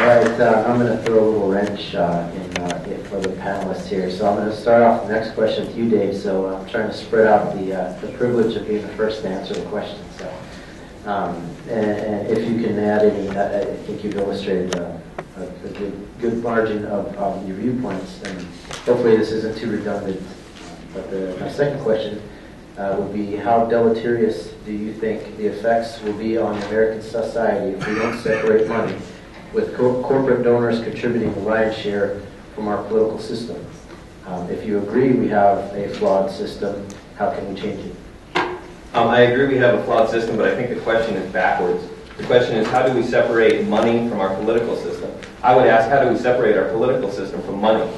right, I'm going to throw a little wrench in for the panelists here. So I'm going to start off the next question with you, Dave. So I'm trying to spread out the privilege of being the first to answer the question. So, and if you can add any, I think you've illustrated a good margin of your viewpoints, and hopefully this isn't too redundant. But my second question would be, how deleterious do you think the effects will be on American society if we don't separate money, with corporate donors contributing the lion's share from our political system? If you agree we have a flawed system, how can we change it? I agree we have a flawed system, but I think the question is backwards. The question is, how do we separate money from our political system? I would ask, how do we separate our political system from money?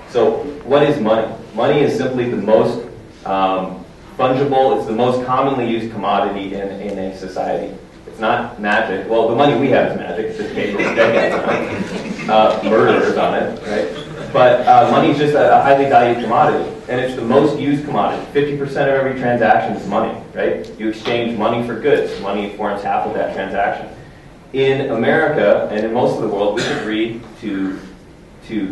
So what is money? Money is simply the most fungible, it's the most commonly used commodity in a society. It's not magic. Well, the money we have is magic. It's just paper with dead guys on it, murderers on it, right? But money is just a highly valued commodity, and it's the most used commodity. 50% of every transaction is money, right? You exchange money for goods. Money forms half of that transaction. In America, and in most of the world, we've agreed to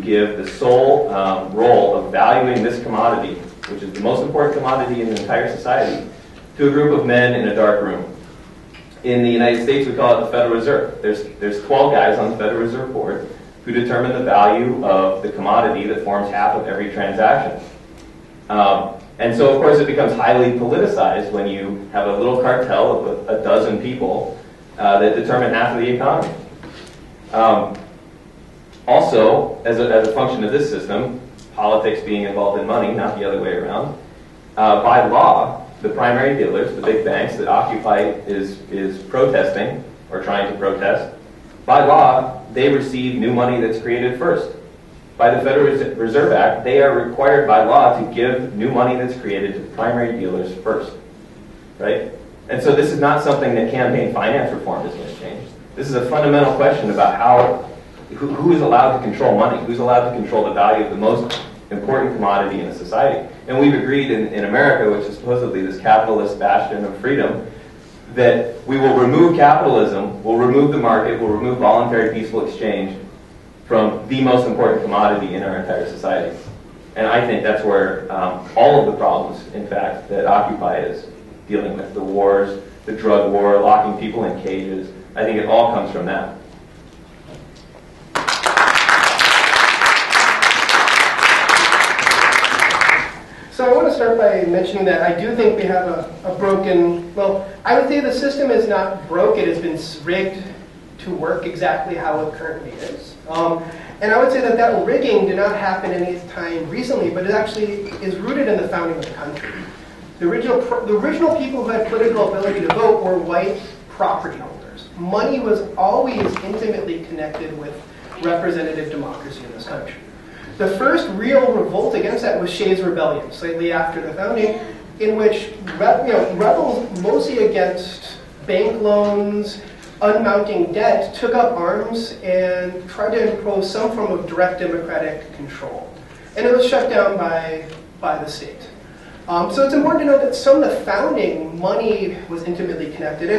give the sole role of valuing this commodity, which is the most important commodity in the entire society, to a group of men in a dark room. In the United States, we call it the Federal Reserve. There's 12 guys on the Federal Reserve Board who determine the value of the commodity that forms half of every transaction. And so, of course, it becomes highly politicized when you have a little cartel of a dozen people that determine half of the economy. Also, as a function of this system, politics being involved in money, not the other way around, by law, the primary dealers, the big banks that Occupy is protesting or trying to protest, by law, they receive new money that's created first. By the Federal Reserve Act, they are required by law to give new money that's created to the primary dealers first, right? And so this is not something that campaign finance reform is going to change. This is a fundamental question about who is allowed to control money, who's allowed to control the value of the most important commodity in a society. And we've agreed in America, which is supposedly this capitalist bastion of freedom, that we will remove capitalism, we'll remove the market, we'll remove voluntary peaceful exchange from the most important commodity in our entire society. And I think that's where all of the problems, in fact, that Occupy is dealing with, the wars, the drug war, locking people in cages, I think it all comes from that. So I want to start by mentioning that I do think we have a broken, well, I would say the system is not broken, it's been rigged to work exactly how it currently is. And I would say that rigging did not happen any time recently, but it actually is rooted in the founding of the country. The original people who had political ability to vote were white property holders. Money was always intimately connected with representative democracy in this country. The first real revolt against that was Shays Rebellion, slightly after the founding, in which rebels mostly against bank loans, unmounting debt, took up arms and tried to impose some form of direct democratic control. And it was shut down by the state. So it's important to note that some of the founding money was intimately connected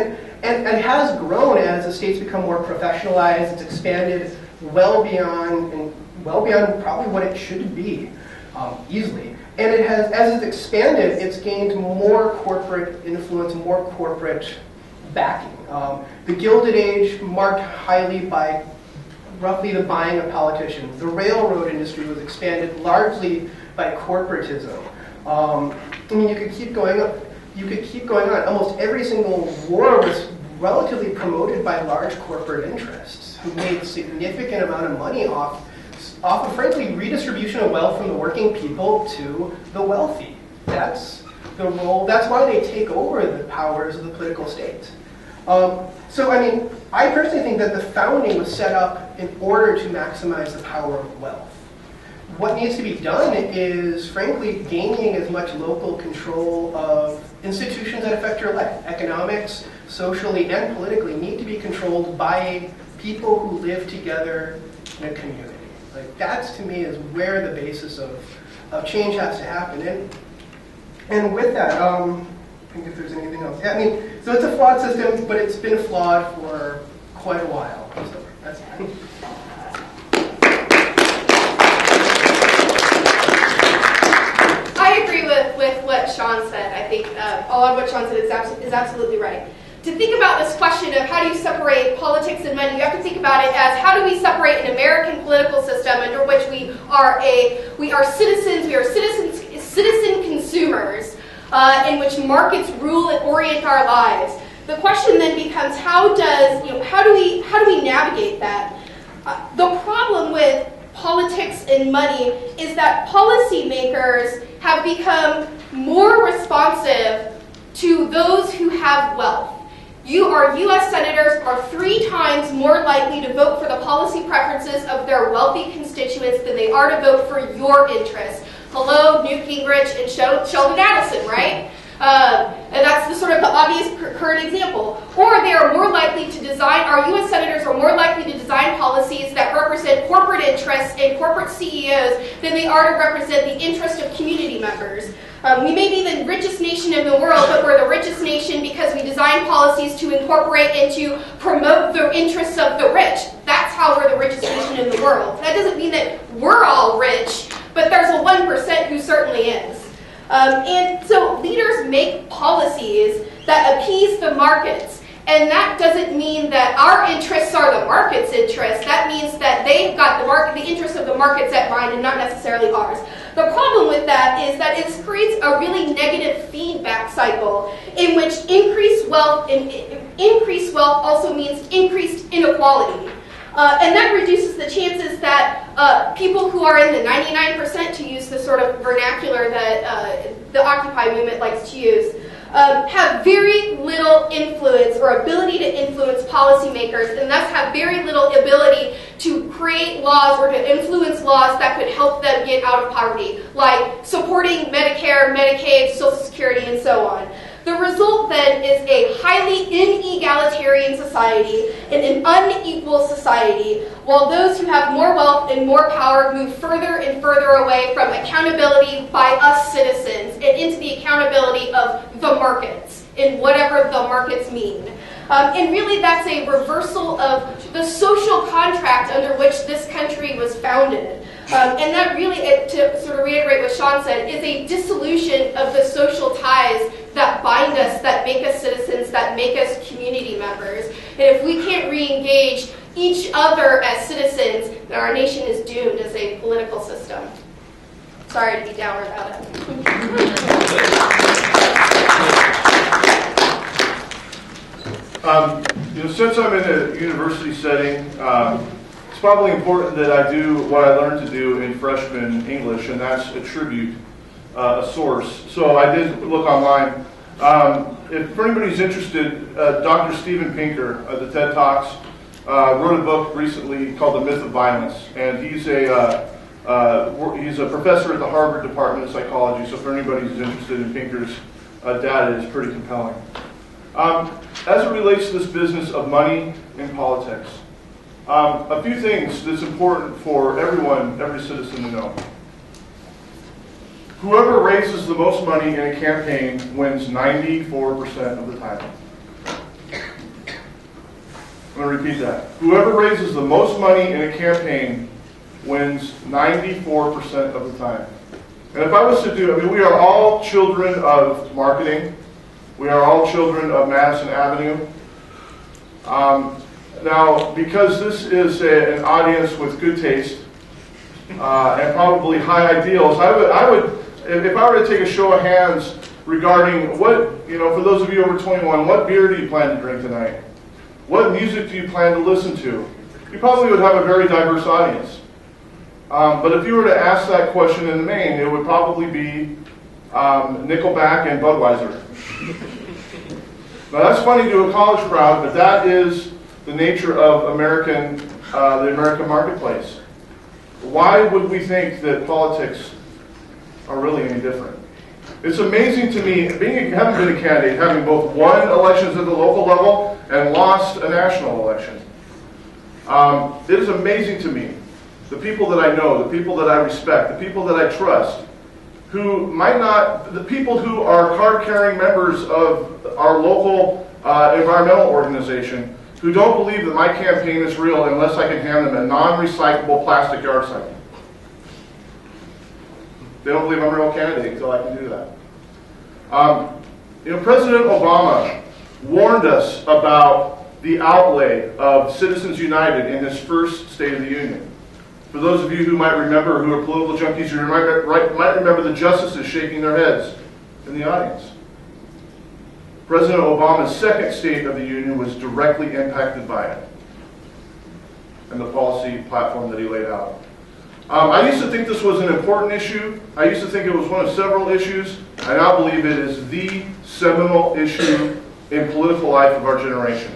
and has grown as the state's become more professionalized. It's expanded well beyond probably what it should be, easily. And it has, as it's expanded, it's gained more corporate influence, more corporate backing. The Gilded Age marked highly by roughly the buying of politicians. The railroad industry was expanded largely by corporatism. I mean, you could keep going on. Almost every single war was relatively promoted by large corporate interests who made significant amount of money off of, frankly, redistribution of wealth from the working people to the wealthy. That's the role. That's why they take over the powers of the political state. So, I mean, I personally think that the founding was set up in order to maximize the power of wealth. What needs to be done is, frankly, gaining as much local control of institutions that affect your life. Economics, socially, and politically need to be controlled by people who live together in a community. Like, that's, to me, is where the basis of change has to happen. And with that, I think if there's anything else. Yeah, I mean, so it's a flawed system, but it's been flawed for quite a while. So that's lot of what Sean said is absolutely right. To think about this question of how do you separate politics and money, you have to think about it as how do we separate an American political system under which we are citizen consumers, in which markets rule and orient our lives. The question then becomes how do we navigate that? The problem with politics and money is that policymakers have become more responsive to those who have wealth. Our U.S. senators are 3 times more likely to vote for the policy preferences of their wealthy constituents than they are to vote for your interests. Hello, Newt Gingrich and Sheldon Adelson, right? And that's the obvious current example. Or they are more likely to design, our U.S. senators are more likely to design policies that represent corporate interests and corporate CEOs than they are to represent the interest of community members. We may be the richest nation in the world, but we're the richest nation because we design policies to incorporate and to promote the interests of the rich. That's how we're the richest nation in the world. That doesn't mean that we're all rich, but there's a 1% who certainly is. And so leaders make policies that appease the markets. And that doesn't mean that our interests are the market's interests. That means that they've got the interests of the markets at mind and not necessarily ours. The problem with that is that it creates a really negative feedback cycle in which increased wealth also means increased inequality. And that reduces the chances that people who are in the 99%, to use the sort of vernacular that the Occupy movement likes to use, have very little influence or ability to influence policymakers, and thus have very little ability to create laws or to influence laws that could help them get out of poverty, like supporting Medicare, Medicaid, Social Security, and so on. The result then is a highly inegalitarian society and an unequal society, while those who have more wealth and more power move further and further away from accountability by us citizens and into the accountability of the markets, in whatever the markets mean. And really that's a reversal of the social contract under which this country was founded. And that really, to sort of reiterate what Sean said, is a dissolution of the social ties that bind us, that make us citizens, that make us community members. And if we can't re-engage each other as citizens, then our nation is doomed as a political system. Sorry to be dour about it. Since I'm in a university setting, it's probably important that I do what I learned to do in freshman English, and that's attribute a source. So I did look online. If anybody's interested, Dr. Steven Pinker of the TED Talks wrote a book recently called The Myth of Violence, and he's a professor at the Harvard Department of Psychology. So for anybody who's interested in Pinker's data, it's pretty compelling. As it relates to this business of money in politics, a few things that's important for everyone, every citizen to know. Whoever raises the most money in a campaign wins 94% of the time. I'm going to repeat that. Whoever raises the most money in a campaign wins 94% of the time. And if I was to do, we are all children of marketing. We are all children of Madison Avenue. Now, because this is an audience with good taste and probably high ideals, I would, if I were to take a show of hands regarding what, for those of you over 21, what beer do you plan to drink tonight? What music do you plan to listen to? You probably would have a very diverse audience. But if you were to ask that question in the main, it would probably be Nickelback and Budweiser. Now that's funny to a college crowd, but that is the nature of the American marketplace. Why would we think that politics are really any different? It's amazing to me, having been a candidate, having both won elections at the local level and lost a national election. It is amazing to me, the people that I know, the people that I respect, the people that I trust, the people who are card-carrying members of our local environmental organization, who don't believe that my campaign is real unless I can hand them a non-recyclable plastic yard sign. They don't believe I'm a real candidate until I can do that. President Obama warned us about the outlay of Citizens United in his first State of the Union. For those of you who might remember, who are political junkies, you might remember the justices shaking their heads in the audience. President Obama's second State of the Union was directly impacted by it and the policy platform that he laid out. I used to think this was an important issue. I used to think it was one of several issues. I now believe it is the seminal issue in political life of our generation.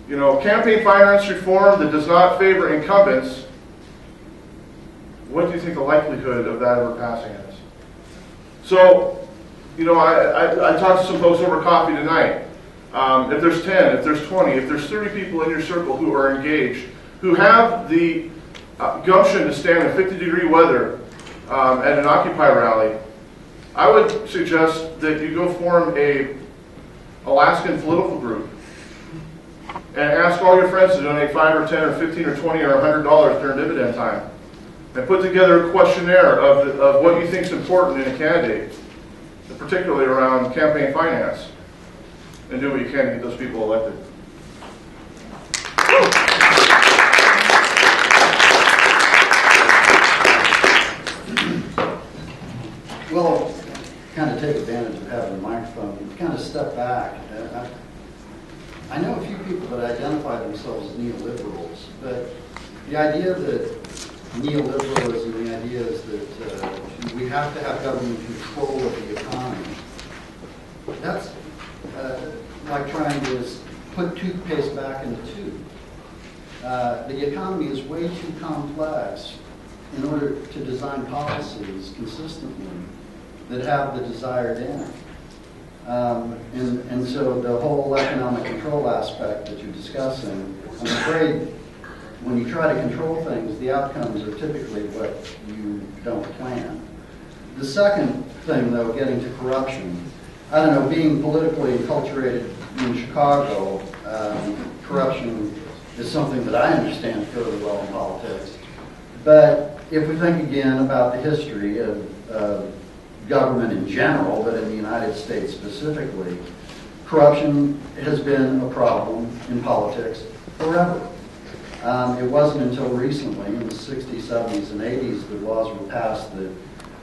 Campaign finance reform that does not favor incumbents, what do you think the likelihood of that ever passing is? So, I talked to some folks over coffee tonight. If there's 10, if there's 20, if there's 30 people in your circle who are engaged, who have the gumption to stand in 50-degree weather at an Occupy rally, I would suggest that you go form a Alaskan political group and ask all your friends to donate 5 or 10 or 15 or 20 or $100 during dividend time, and put together a questionnaire of what you think is important in a candidate, particularly around campaign finance, and do what you can to get those people elected. Well, kind of take advantage of having a microphone, kind of step back. I know a few people that identify themselves as neoliberals, but the idea that neoliberalism, the idea is that we have to have government control of the economy. That's like trying to put toothpaste back in the tube. The economy is way too complex in order to design policies consistently that have the desired end. And so the whole economic control aspect that you're discussing, I'm afraid when you try to control things, the outcomes are typically what you don't plan. The second thing, though, getting to corruption, I don't know, being politically enculturated in Chicago, corruption is something that I understand fairly well in politics. But if we think again about the history of government in general, but in the United States specifically, corruption has been a problem in politics forever. It wasn't until recently, in the 60s, 70s, and 80s, that laws were passed that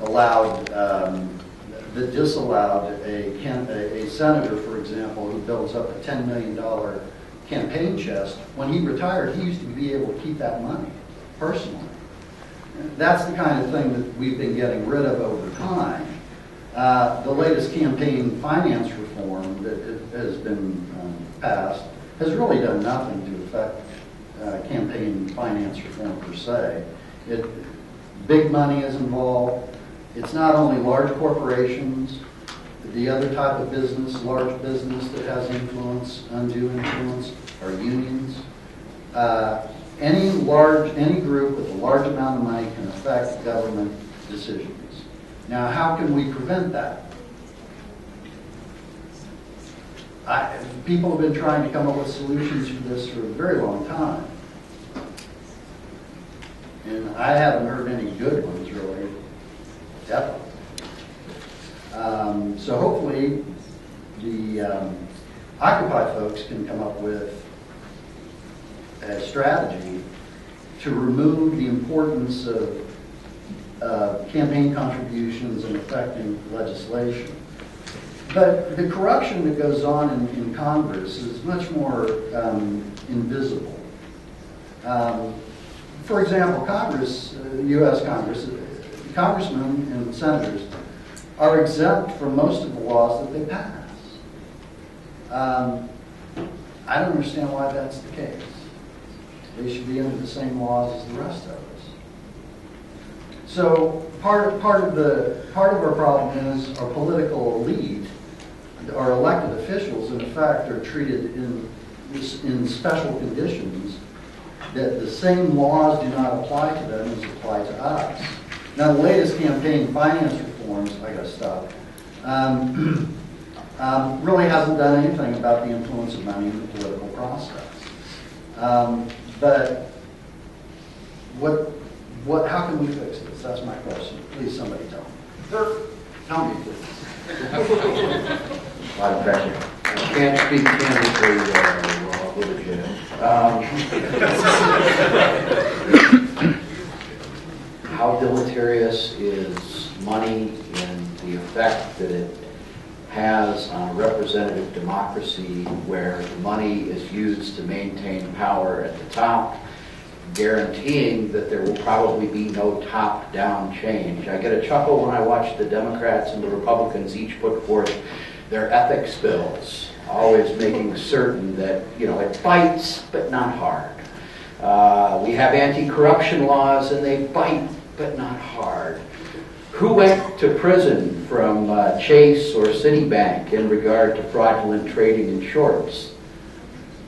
allowed, that disallowed a senator, for example, who builds up a $10 million campaign chest. When he retired, he used to be able to keep that money personally. That's the kind of thing that we've been getting rid of over time. The latest campaign finance reform that has been passed has really done nothing to affect campaign finance reform per se. Big money is involved. It's not only large corporations, the other type of business, large business that has influence, undue influence, are unions. Any group with a large amount of money can affect government decisions. Now, how can we prevent that? People have been trying to come up with solutions for this for a very long time. And I haven't heard any good ones, really, ever. So hopefully the Occupy folks can come up with a strategy to remove the importance of campaign contributions and affecting legislation. But the corruption that goes on in Congress is much more invisible. For example, Congress, U.S. Congress, congressmen and senators are exempt from most of the laws that they pass. I don't understand why that's the case. They should be under the same laws as the rest of us. So part of our problem is our political elite, our elected officials, in fact, are treated in special conditions that the same laws do not apply to them as apply to us. Now, the latest campaign finance reforms, I got to stop, really hasn't done anything about the influence of money in the political process. But how can we fix this? That's my question. Please, somebody tell me. Tell me, please. A lot of pressure. I can't speak candidly while I'll go to jail. How deleterious is money and the effect that it has on a representative democracy where money is used to maintain power at the top, guaranteeing that there will probably be no top-down change. I get a chuckle when I watch the Democrats and the Republicans each put forth their ethics bills, always making certain that, it bites, but not hard. We have anti-corruption laws, and they bite, but not hard. Who went to prison from Chase or Citibank in regard to fraudulent trading in shorts?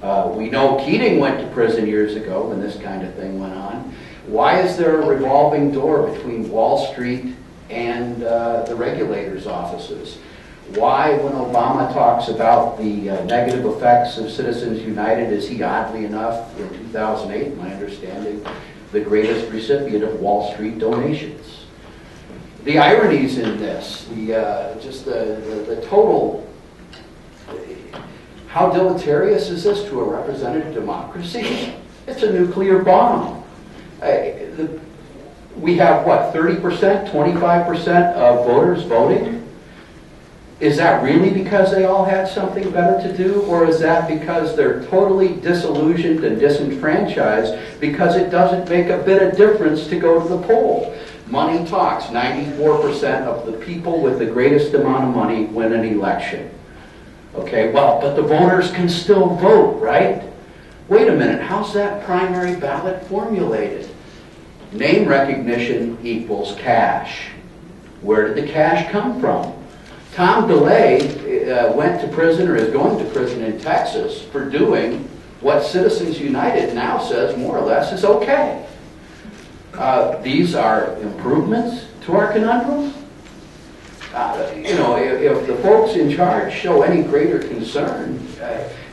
We know Keating went to prison years ago when this kind of thing went on. Why is there a revolving door between Wall Street and the regulators' offices? Why, when Obama talks about the negative effects of Citizens United, is he oddly enough, in 2008, my understanding, the greatest recipient of Wall Street donations? The ironies in this, the total, how deleterious is this to a representative democracy? It's a nuclear bomb. We have, 30%, 25% of voters voting? Is that really because they all had something better to do, or is that because they're totally disillusioned and disenfranchised because it doesn't make a bit of difference to go to the poll? Money talks. 94% of the people with the greatest amount of money win an election. Okay, but the voters can still vote, right? Wait a minute, how's that primary ballot formulated? Name recognition equals cash. Where did the cash come from? Tom DeLay went to prison, or is going to prison in Texas, for doing what Citizens United now says more or less is okay. These are improvements to our conundrum. If the folks in charge show any greater concern,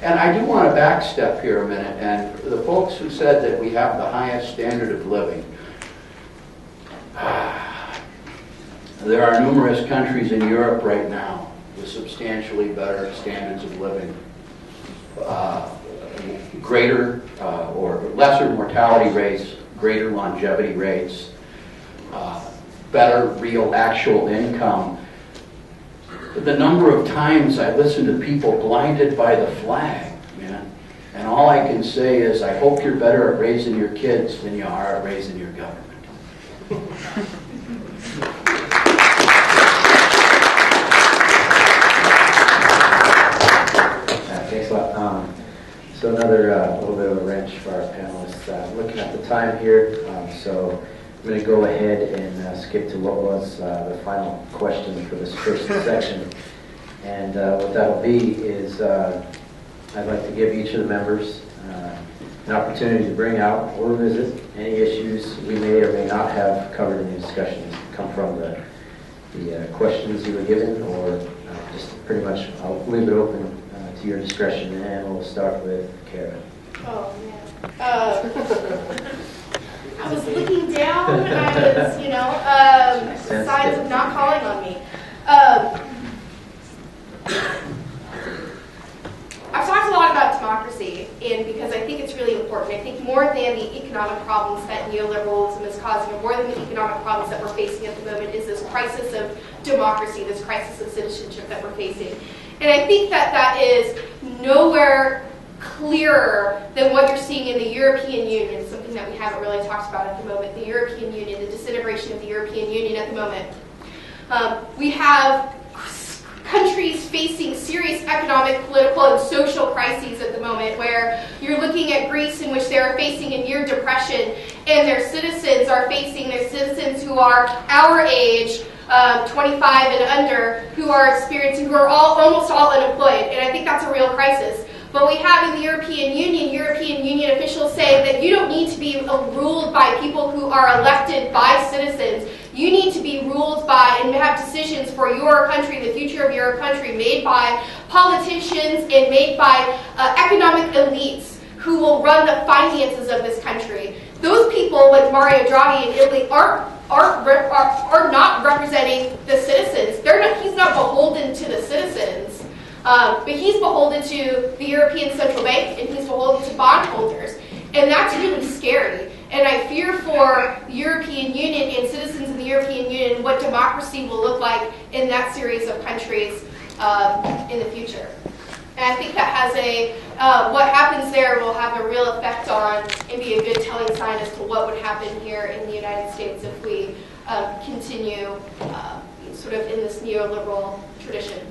and I do want to backstep here a minute, and the folks who said that we have the highest standard of living, there are numerous countries in Europe right now with substantially better standards of living, greater or lesser mortality rates, greater longevity rates, better real actual income. The number of times I listen to people blinded by the flag, man, and all I can say is I hope you're better at raising your kids than you are at raising your government. Thanks a lot. So another little bit of a wrench for our panelists. Looking at the time here, so I'm going to go ahead and skip to what was the final question for this first section. And what that'll be is I'd like to give each of the members an opportunity to bring out or revisit any issues we may or may not have covered in the discussions come from the questions you were given, or just pretty much I'll leave it open to your discretion, and we'll start with Karen. Oh, man. I was looking down, and I was, signs of not calling on me. I've talked a lot about democracy, and because I think it's really important. I think more than the economic problems that neoliberalism is causing, or more than the economic problems that we're facing at the moment, is this crisis of democracy, this crisis of citizenship that we're facing. And I think that is nowhere clearer than what you're seeing in the European Union, something that we haven't really talked about at the moment, the European Union, the disintegration of the European Union at the moment. We have countries facing serious economic, political, and social crises at the moment, where you're looking at Greece, in which they are facing a near depression, and their citizens who are our age, 25 and under, who are almost all unemployed, and I think that's a real crisis. But we have in the European Union officials say that you don't need to be ruled by people who are elected by citizens. You need to be ruled by and have decisions for your country, the future of your country, made by politicians and made by economic elites who will run the finances of this country. Those people, like Mario Draghi in Italy, are not representing the citizens. He's not beholden to the citizens. But he's beholden to the European Central Bank, and he's beholden to bondholders. And that's really scary. And I fear for the European Union and citizens in the European Union what democracy will look like in that series of countries in the future. And I think that has what happens there will have a real effect on and be a good telling sign as to what would happen here in the United States if we continue sort of in this neoliberal tradition.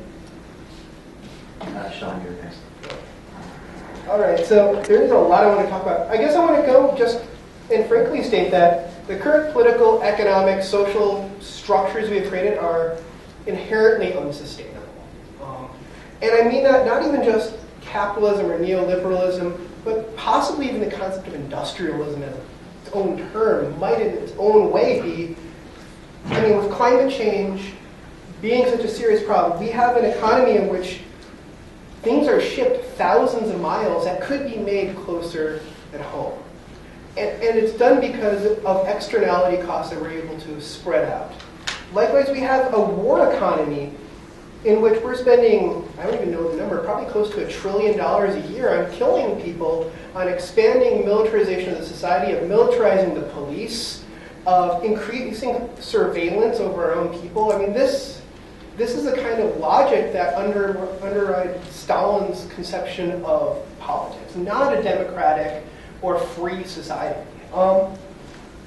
Sean, you're next. All right, so there's a lot I want to talk about. I guess I want to go just and frankly state that the current political, economic, social structures we have created are inherently unsustainable. And I mean that not even just capitalism or neoliberalism, but possibly even the concept of industrialism as its own term might in its own way be, I mean, with climate change being such a serious problem, we have an economy in which things are shipped thousands of miles that could be made closer at home. And it's done because of externality costs that we're able to spread out. Likewise, we have a war economy in which we're spending, I don't even know the number, probably close to $1 trillion a year on killing people, on expanding militarization of the society, of militarizing the police, of increasing surveillance over our own people. I mean, this is the kind of logic that underrides Stalin's conception of politics, not a democratic or free society. On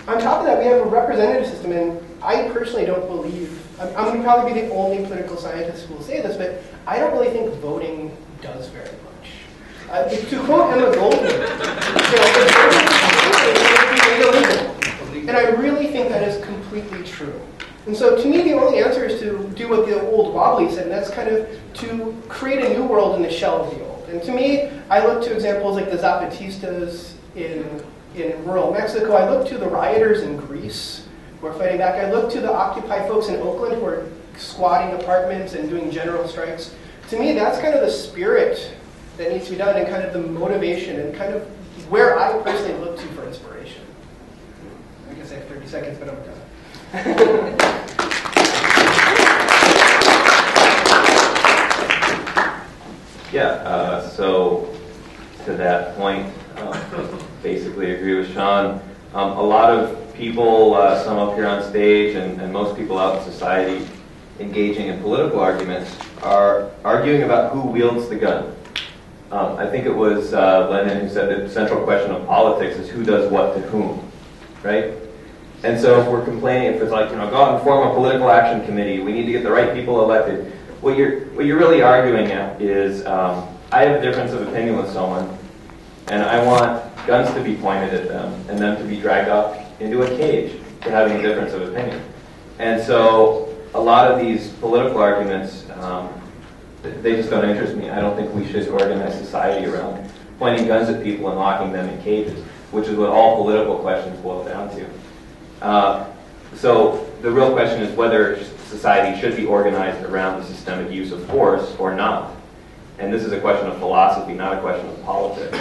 top of that, we have a representative system, and I personally don't believe, I'm going to probably be the only political scientist who will say this, but I don't really think voting does very much. To quote Emma Goldman, and I really think that is completely true. And so to me, the only answer is to do what the old Wobbly said, and that's kind of to create a new world in the shell of the old. And to me, I look to examples like the Zapatistas in rural Mexico. I look to the rioters in Greece who are fighting back. I look to the Occupy folks in Oakland who are squatting apartments and doing general strikes. To me, that's kind of the spirit that needs to be done and kind of the motivation and kind of where I personally look to for inspiration. I guess I have 30 seconds, but I'm done. Yeah, so to that point, basically agree with Sean. A lot of people, some up here on stage and most people out in society engaging in political arguments are arguing about who wields the gun. I think it was Lenin who said the central question of politics is who does what to whom, right? And so if we're complaining, if it's like, go out and form a political action committee, we need to get the right people elected. What you're really arguing at is, I have a difference of opinion with someone, and I want guns to be pointed at them and them to be dragged up into a cage for having a difference of opinion. And so a lot of these political arguments, they just don't interest me. I don't think we should organize society around pointing guns at people and locking them in cages, which is what all political questions boil down to. So the real question is whether society should be organized around the systemic use of force or not. And this is a question of philosophy, not a question of politics.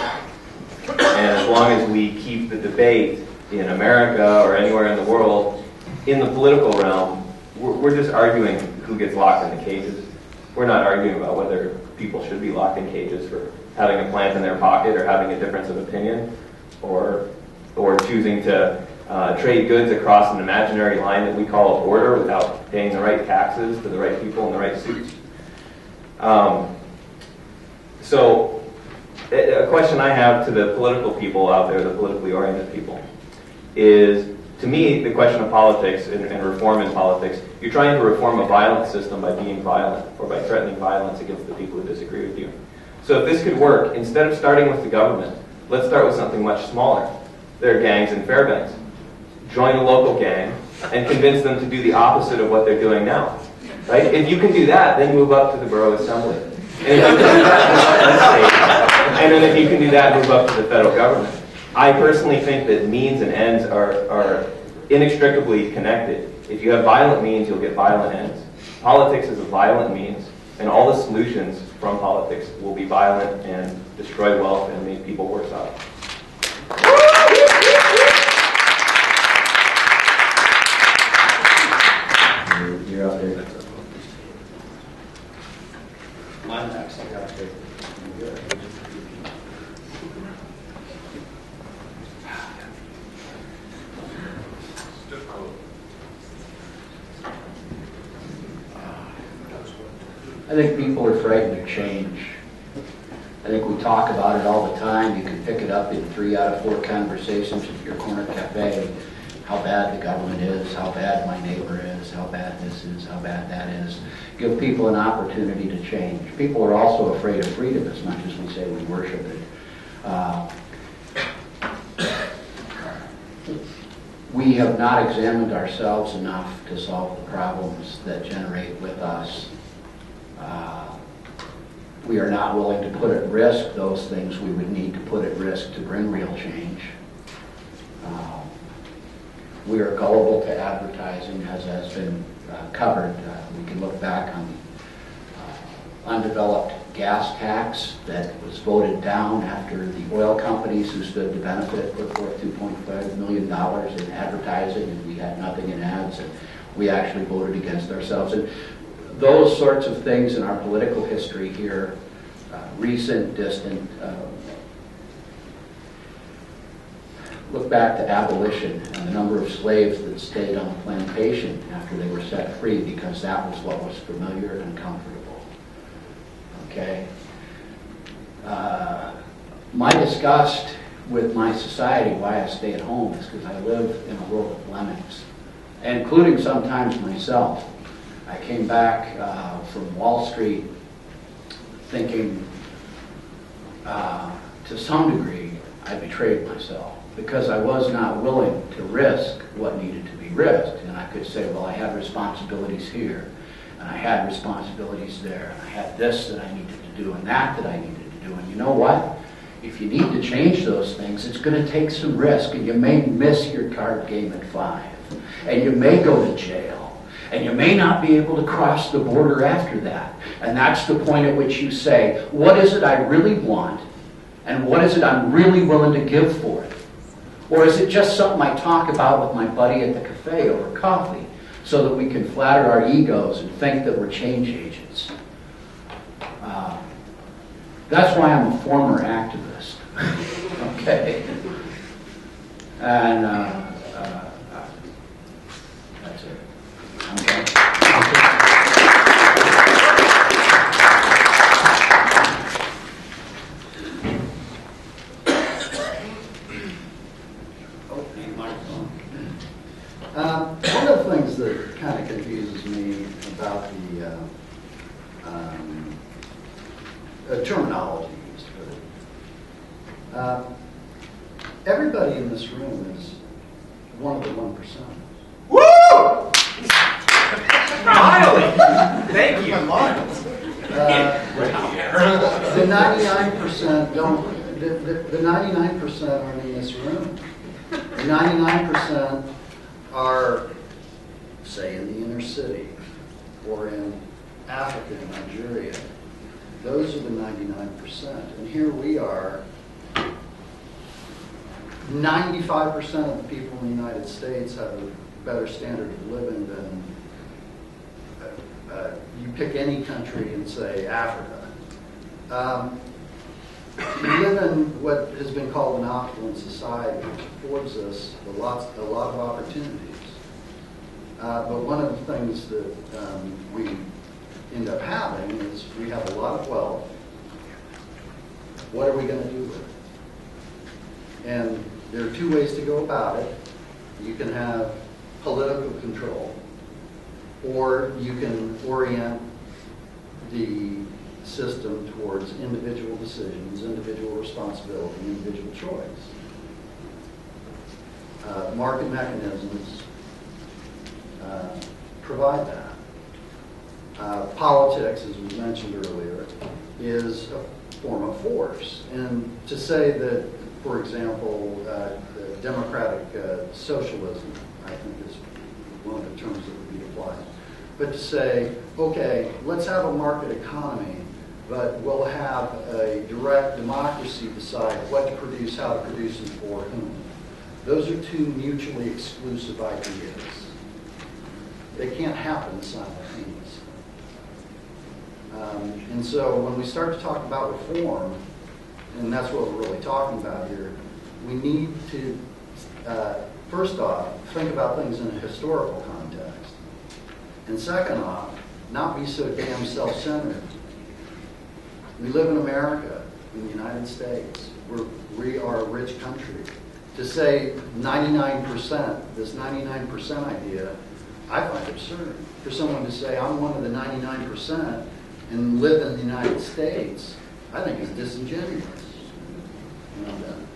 And as long as we keep the debate in America or anywhere in the world in the political realm, we're just arguing who gets locked in the cages. We're not arguing about whether people should be locked in cages for having a plant in their pocket or having a difference of opinion or choosing to trade goods across an imaginary line that we call a border without paying the right taxes to the right people in the right suits. So a question I have to the political people out there, the politically oriented people, is, to me, the question of politics and reform in politics, you're trying to reform a violent system by being violent or by threatening violence against the people who disagree with you. So if this could work, instead of starting with the government, let's start with something much smaller. There are gangs in Fairbanks. Join a local gang and convince them to do the opposite of what they're doing now. Right? If you can do that, then move up to the borough assembly. And if you can do that, and then if you can do that, move up to the federal government. I personally think that means and ends are inextricably connected. If you have violent means, you'll get violent ends. Politics is a violent means, and all the solutions from politics will be violent and destroy wealth and make people worse off. You're up there. I'm next. I think people are frightened of change. I think we talk about it all the time. You can pick it up in 3 out of 4 conversations at your corner cafe. How bad the government is, how bad my neighbor is, how bad this is, how bad that is. Give people an opportunity to change. People are also afraid of freedom as much as we say we worship it. We have not examined ourselves enough to solve the problems that generate with us. We are not willing to put at risk those things we would need to put at risk to bring real change. We are gullible to advertising, as has been covered. We can look back on the undeveloped gas tax that was voted down after the oil companies who stood to benefit put forth $2.5 million in advertising, and we had nothing in ads, and we actually voted against ourselves. And those sorts of things in our political history here, recent, distant, look back to abolition and the number of slaves that stayed on the plantation after they were set free because that was what was familiar and comfortable. Okay? My disgust with my society, why I stay at home, is because I live in a world of lemmings, including sometimes myself. I came back from Wall Street thinking, to some degree, I betrayed myself because I was not willing to risk what needed to be risked. And I could say, well, I had responsibilities here, and I had responsibilities there, and I had this that I needed to do, and that I needed to do. And you know what? If you need to change those things, it's going to take some risk, and you may miss your card game at 5, and you may go to jail, and you may not be able to cross the border after that. And that's the point at which you say, what is it I really want, and what is it I'm really willing to give for it? Or is it just something I talk about with my buddy at the cafe over coffee so that we can flatter our egos and think that we're change agents? That's why I'm a former activist. Okay? And that's it. Okay. One of the things that kind of confuses me about the terminology used for it. Everybody in this room is one of the 1%. Woo! Finally! Thank you. The 99% don't. The 99% aren't in this room. The 99% are, say, in the inner city or in Africa, Nigeria. Those are the 99%. And here we are, 95% of the people in the United States have a better standard of living than you pick any country and say Africa. We live in what has been called an opulent society, which affords us a lot of opportunities. But one of the things that we end up having is we have a lot of wealth. What are we going to do with it? And there are 2 ways to go about it. You can have political control, or you can orient the system towards individual decisions, individual responsibility, individual choice. Market mechanisms provide that. Politics, as we mentioned earlier, is a form of force. And to say that, for example, democratic socialism, I think is one of the terms that would be applied. But to say, okay, let's have a market economy, but we'll have a direct democracy decide what to produce, how to produce, and for whom. Those are 2 mutually exclusive ideas. They can't happen simultaneously. And so when we start to talk about reform, and that's what we're really talking about here, we need to, first off, think about things in a historical context. And second off, not be so damn self-centered. We live in America, in the United States. We are a rich country. To say 99%, this 99% idea, I find absurd. For someone to say, I'm one of the 99% and live in the United States, I think is disingenuous. And I'm done.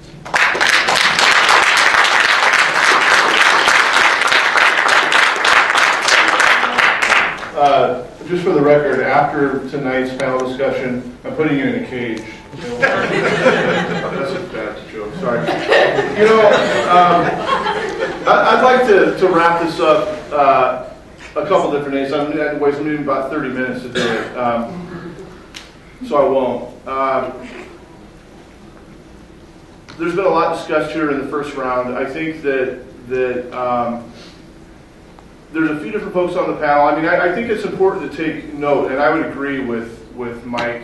Just for the record, after tonight's panel discussion, I'm putting you in a cage. That's a bad joke, sorry. You know, I'd like to wrap this up a couple different days. I'm wasting about 30 minutes to do it, so I won't. There's been a lot discussed here in the first round. I think that there's a few different folks on the panel. I mean, I think it's important to take note, and I would agree with Mike,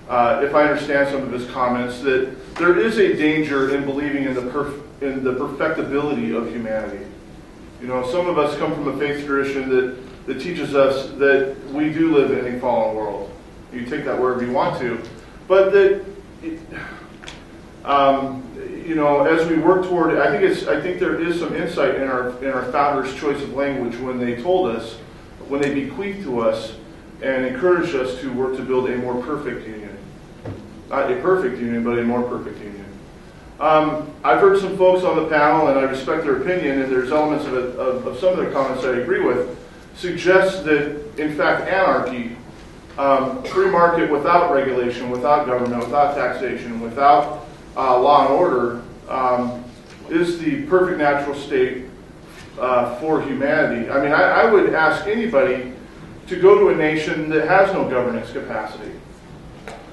if I understand some of his comments, that there is a danger in believing in the perfectibility of humanity. You know, some of us come from a faith tradition that teaches us that we do live in a fallen world. You take that wherever you want to, but that you know, as we work toward it, I think there is some insight in our founders' choice of language when they told us, when they bequeathed to us and encouraged us to work to build a more perfect union. Not a perfect union, but a more perfect union. I've heard some folks on the panel, and I respect their opinion, and there's elements of some of their comments I agree with, suggest that, in fact, anarchy, free market without regulation, without government, without taxation, without law and order, is the perfect natural state for humanity. I mean, I would ask anybody to go to a nation that has no governance capacity.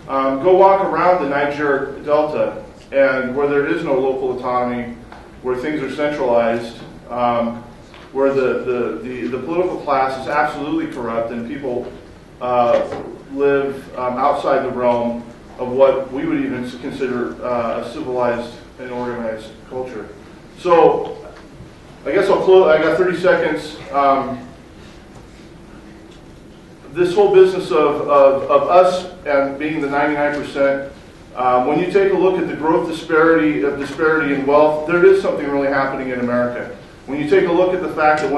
Go walk around the Niger Delta, and where there is no local autonomy, where things are centralized, where the political class is absolutely corrupt, and people live outside the realm of what we would even consider a civilized and organized culture. So, I guess I'll close. I got 30 seconds. This whole business of us and being the 99%, when you take a look at the growth disparity in wealth, there is something really happening in America. When you take a look at the fact that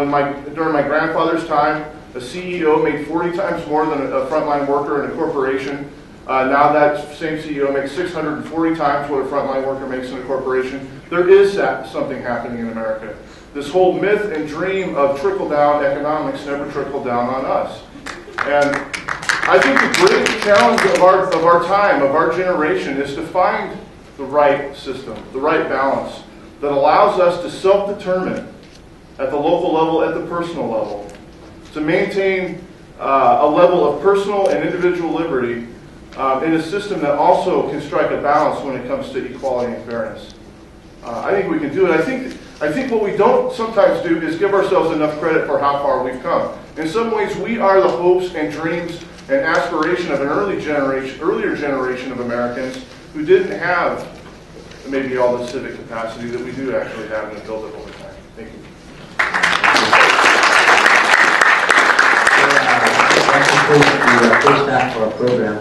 during my grandfather's time, a CEO made 40 times more than a frontline worker in a corporation. Now that same CEO makes 640 times what a frontline worker makes in a corporation. There is something happening in America. This whole myth and dream of trickle-down economics never trickled down on us. And I think the greatest challenge of our time, of our generation, is to find the right system, the right balance that allows us to self-determine at the local level, at the personal level, to maintain a level of personal and individual liberty in a system that also can strike a balance when it comes to equality and fairness. I think we can do it. I think what we don't sometimes do is give ourselves enough credit for how far we've come. In some ways, we are the hopes and dreams and aspiration of an earlier generation of Americans who didn't have maybe all the civic capacity that we do actually have and build up over time. Thank you. That concludes the first half of our program.